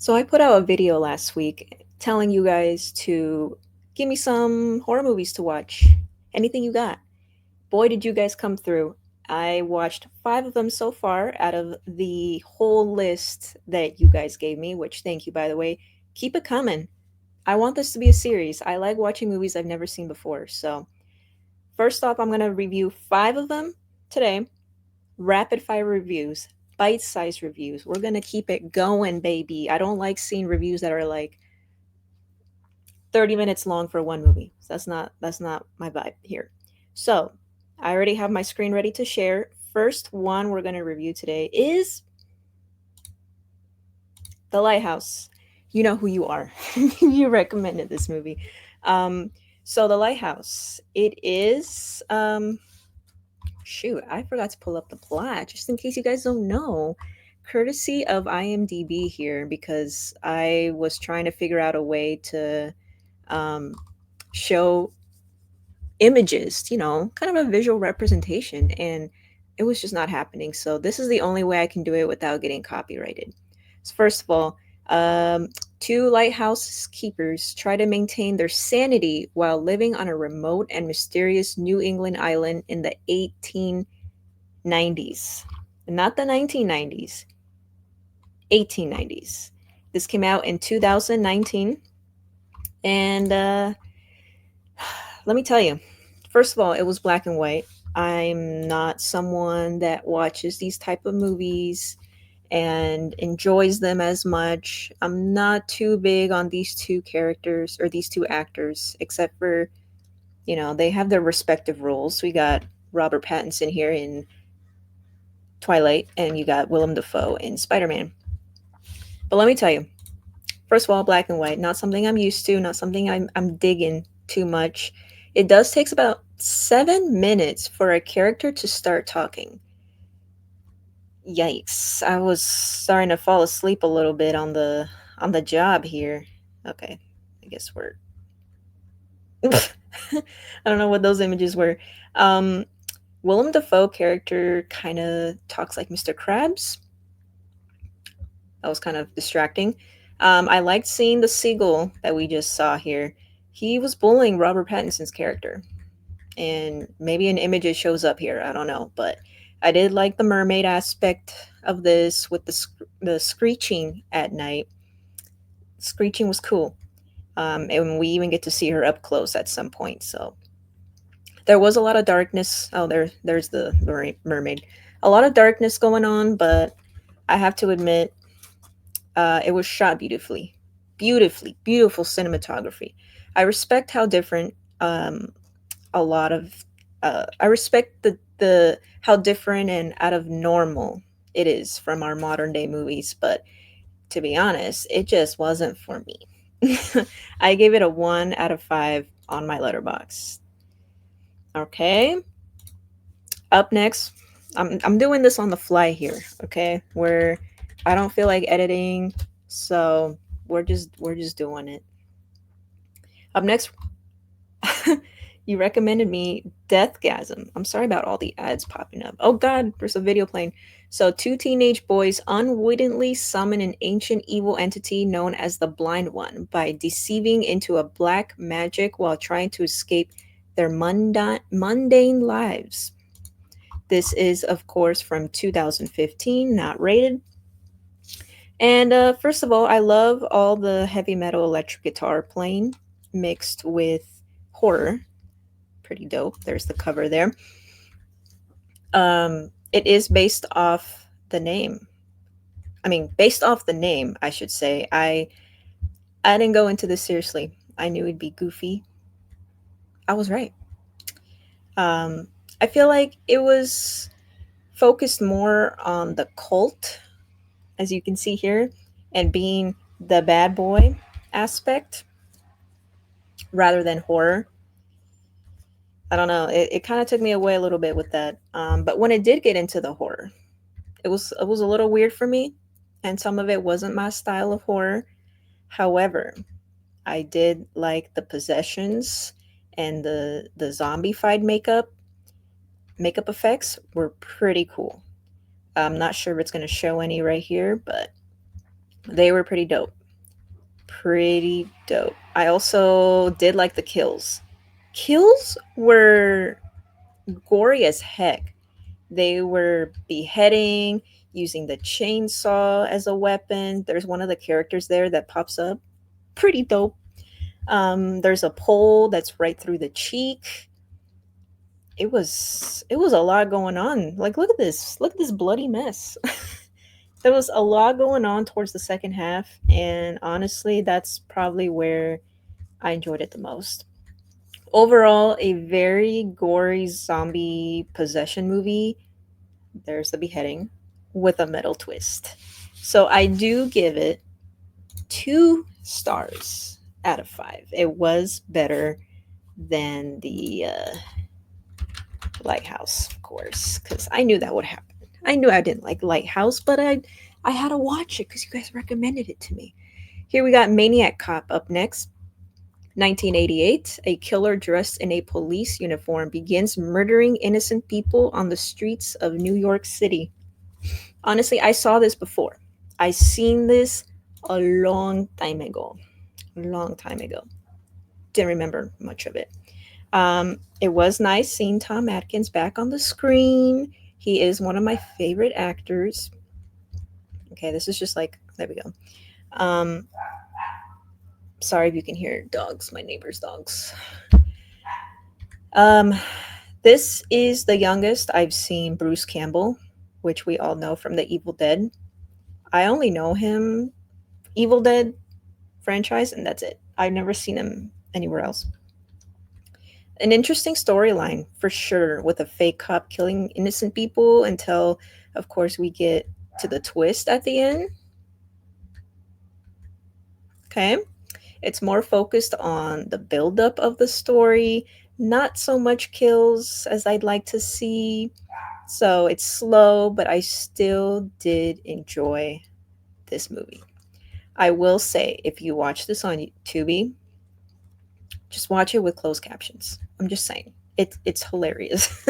So I put out a video last week telling you guys to give me some horror movies to watch. Anything you got. Boy, did you guys come through. I watched five of them so far out of the whole list that you guys gave me, which thank you, by the way. Keep it coming. I want this to be a series. I like watching movies I've never seen before. So, first off, I'm going to review five of them today. Rapid fire reviews, bite sized reviews. We're going to keep it going, baby. I don't like seeing reviews that are like 30 minutes long for one movie. So that's not my vibe here. So, I already have my screen ready to share. First one we're going to review today is The Lighthouse. You know who you are. You recommended this movie. Um, so The Lighthouse. It is shoot, I forgot to pull up the plot just in case you guys don't know. Courtesy of IMDb here because I was trying to figure out a way to um, show images, kind of a visual representation. And it was just not happening. So this is the only way I can do it without getting copyrighted. So first of all, um, two lighthouse keepers try to maintain their sanity while living on a remote and mysterious New England island in the 1890s. Not the 1990s, 1890s. This came out in 2019. And let me tell you, first of all, it was black and white. I'm not someone that watches these type of movies and enjoys them as much. I'm not too big on these two characters or these two actors, except for, they have their respective roles. We got Robert Pattinson here in Twilight, and you got Willem Dafoe in Spider Man. But let me tell you, first of all, black and white, not something I'm used to, not something I'm digging too much. It does takes about 7 minutes for a character to start talking. Yikes. I was starting to fall asleep a little bit on the job here. Okay. I guess we're I don't know what those images were. Um Willem Dafoe character kind of talks like Mr. Krabs. That was kind of distracting. I liked seeing the seagull that we just saw here. He was bullying Robert Pattinson's character, and maybe an image it shows up here. I don't know, but I did like the mermaid aspect of this with the screeching at night. Screeching was cool, and we even get to see her up close at some point. So there was a lot of darkness. Oh, there's the mermaid. A lot of darkness going on, but I have to admit, it was shot beautifully, beautiful cinematography. I respect how different a lot of I respect the how different and out of normal it is from our modern day movies, but to be honest, it just wasn't for me. I gave it a 1 out of 5 on my letterbox. Okay, up next, I'm doing this on the fly here. Okay, where I don't feel like editing, so we're just doing it. Up next, you recommended me Deathgasm. I'm sorry about all the ads popping up. Oh god, there's a video playing. So, two teenage boys unwittingly summon an ancient evil entity known as the Blind One by deceiving into a black magic while trying to escape their mundane lives. This is, of course, from 2015, not rated. And first of all, I love all the heavy metal electric guitar playing mixed with horror. Pretty dope. There's the cover there. It is based off the name. I mean, based off the name, I should say. I didn't go into this seriously. I knew it'd be goofy. I was right. Um, I feel like it was focused more on the cult, as you can see here, and being the bad boy aspect rather than horror. I don't know. It kind of took me away a little bit with that. But when it did get into the horror, it was a little weird for me, and some of it wasn't my style of horror. However, I did like the possessions and the zombified makeup effects were pretty cool. I'm not sure if it's going to show any right here, but They were pretty dope. Pretty dope. I also did like the kills. Kills were gory as heck. They were beheading, using the chainsaw as a weapon. There's one of the characters there that pops up. Pretty dope. There's a pole that's right through the cheek. It was a lot going on. Like look at this. Look at this bloody mess. There was a lot going on towards the second half, and honestly, that's probably where I enjoyed it the most. Overall, a very gory zombie possession movie. There's the beheading with a metal twist. So I do give it 2 stars out of 5. It was better than the Lighthouse, of course, because I knew that would happen. I knew I didn't like Lighthouse, but I had to watch it because you guys recommended it to me. Here we got Maniac Cop up next. 1988, a killer dressed in a police uniform begins murdering innocent people on the streets of New York City. Honestly, I saw this before. I seen this a long time ago. Long time ago. Didn't remember much of it. It was nice seeing Tom Atkins back on the screen. He is one of my favorite actors. Okay, this is just like there we go. Um, Sorry if you can hear dogs, my neighbor's dogs. Um, this is the youngest I've seen Bruce Campbell, which we all know from the Evil Dead. I only know him Evil Dead franchise, and that's it. I've never seen him anywhere else. An interesting storyline for sure, with a fake cop killing innocent people until, of course, we get to the twist at the end. Okay. It's more focused on the buildup of the story, not so much kills as I'd like to see. So it's slow, but I still did enjoy this movie. I will say, if you watch this on Tubi, just watch it with closed captions. I'm just saying, it's hilarious.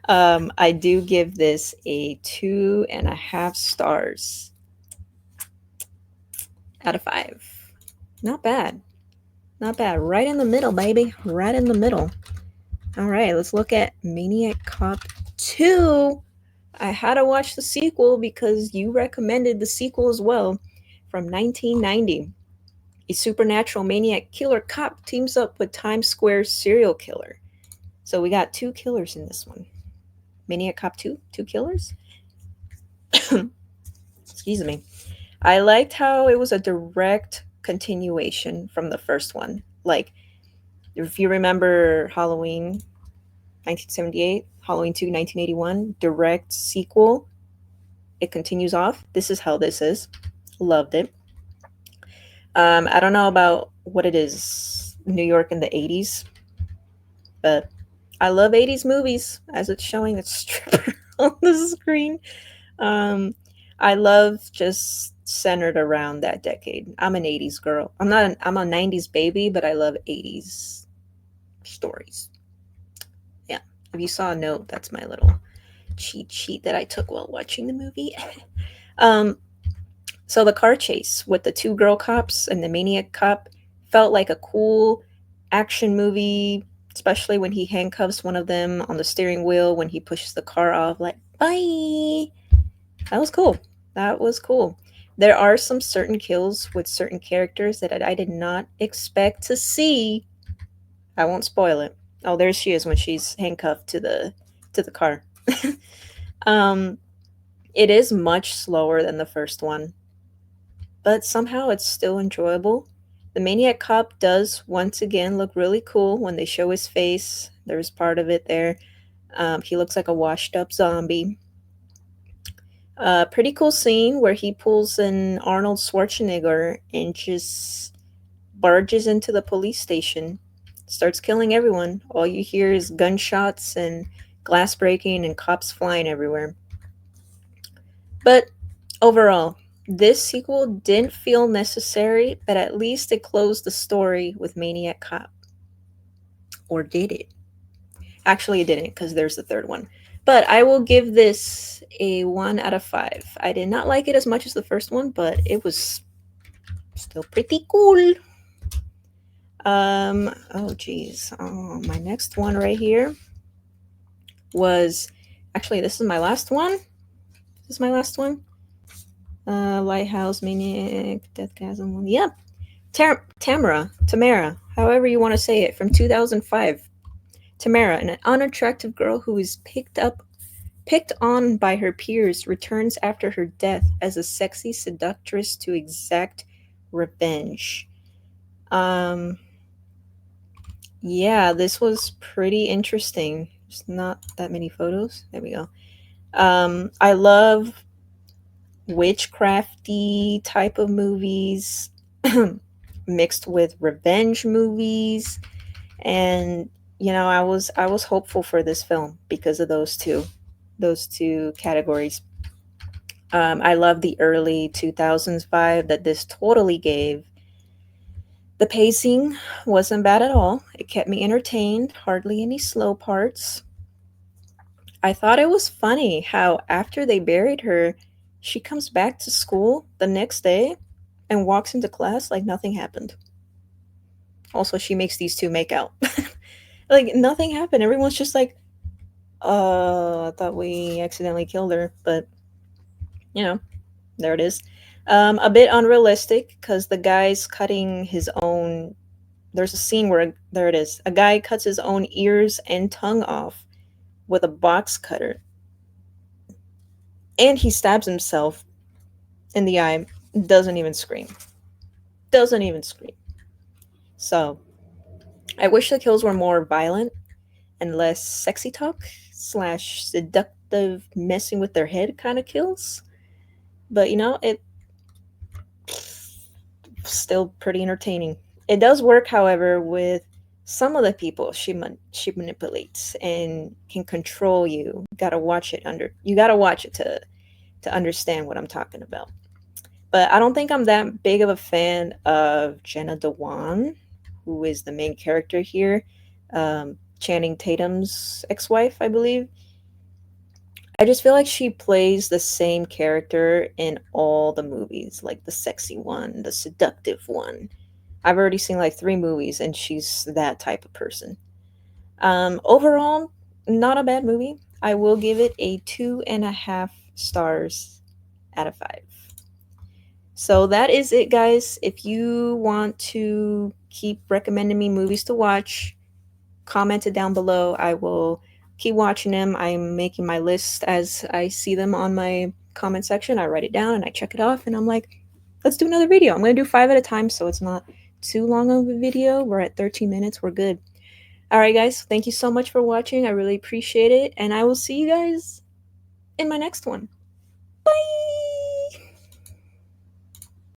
I do give this a 2.5 stars out of 5. Not bad. Not bad. Right in the middle, baby. Right in the middle. All right, let's look at Maniac Cop 2. I had to watch the sequel because you recommended the sequel as well. From 1990, a supernatural maniac killer cop teams up with Times Square serial killer. So we got 2 killers in this one. Maniac Cop 2, 2 killers? Excuse me. I liked how it was a direct continuation from the first one. Like, if you remember Halloween 1978, Halloween 2 1981, direct sequel, it continues off. This is how this is. Loved it. I don't know about what it is, New York in the 80s, but I love 80s movies as it's showing a stripper on the screen. Um, I love just centered around that decade. I'm an 80s girl. I'm a 90s baby, but I love 80s stories. Yeah. If you saw a note, that's my little cheat sheet that I took while watching the movie. um, so the car chase with the 2 girl cops and the maniac cop felt like a cool action movie, especially when he handcuffs one of them on the steering wheel when he pushes the car off, like, bye. That was cool. That was cool. There are some certain kills with certain characters that I did not expect to see. I won't spoil it. Oh, there she is when she's handcuffed to the car. um, it is much slower than the first one, but somehow it's still enjoyable. The Maniac Cop does once again look really cool when they show his face. There's part of it there. He looks like a washed up zombie. Pretty cool scene where he pulls an Arnold Schwarzenegger and just barges into the police station, starts killing everyone. All you hear is gunshots and glass breaking and cops flying everywhere. But overall, this sequel didn't feel necessary, but at least it closed the story with Maniac Cop. Or did it? Actually, it didn't, because there's the third one. But I will give this a 1 out of 5. I did not like it as much as the first one, but it was still pretty cool. Oh geez. Oh, my next one right here was actually this is my last one. This is my last one. Lighthouse, Maniac, Deathgasm one. Yep. Tamara, however you want to say it, from 2005. Tamara, an unattractive girl who is picked on by her peers, returns after her death as a sexy seductress to exact revenge. Um, yeah, this was pretty interesting. There's not that many photos. There we go. I love witchcrafty type of movies mixed with revenge movies, and I was hopeful for this film because of those two categories. I love the early 2000s vibe that this totally gave. The pacing wasn't bad at all. It kept me entertained, hardly any slow parts. I thought it was funny how after they buried her, she comes back to school the next day and walks into class like nothing happened. Also, she makes these two make out. Like nothing happened. Everyone's just like, I thought we accidentally killed her, but you know, there it is. A bit unrealistic because the guy's cutting his own. There's a scene where there it is. A guy cuts his own ears and tongue off with a box cutter, and he stabs himself in the eye. Doesn't even scream. Doesn't even scream. So I wish the kills were more violent and less sexy talk slash seductive messing with their head kind of kills. But it still pretty entertaining. It does work, however, with some of the people she manipulates and can control you. You gotta watch it to understand what I'm talking about. But I don't think I'm that big of a fan of Jenna Dewan, who is the main character here, Channing Tatum's ex-wife, I believe. I just feel like she plays the same character in all the movies, like the sexy one, the seductive one. I've already seen like 3 movies, and she's that type of person. Overall, not a bad movie. I will give it a 2.5 stars out of 5. So that is it, guys. If you want to keep recommending me movies to watch, comment it down below. I will keep watching them. I'm making my list as I see them on my comment section. I write it down and I check it off, and I'm like, let's do another video. I'm going to do 5 at a time so it's not too long of a video. We're at 13 minutes. We're good. All right, guys. Thank you so much for watching. I really appreciate it. And I will see you guys in my next one. Bye.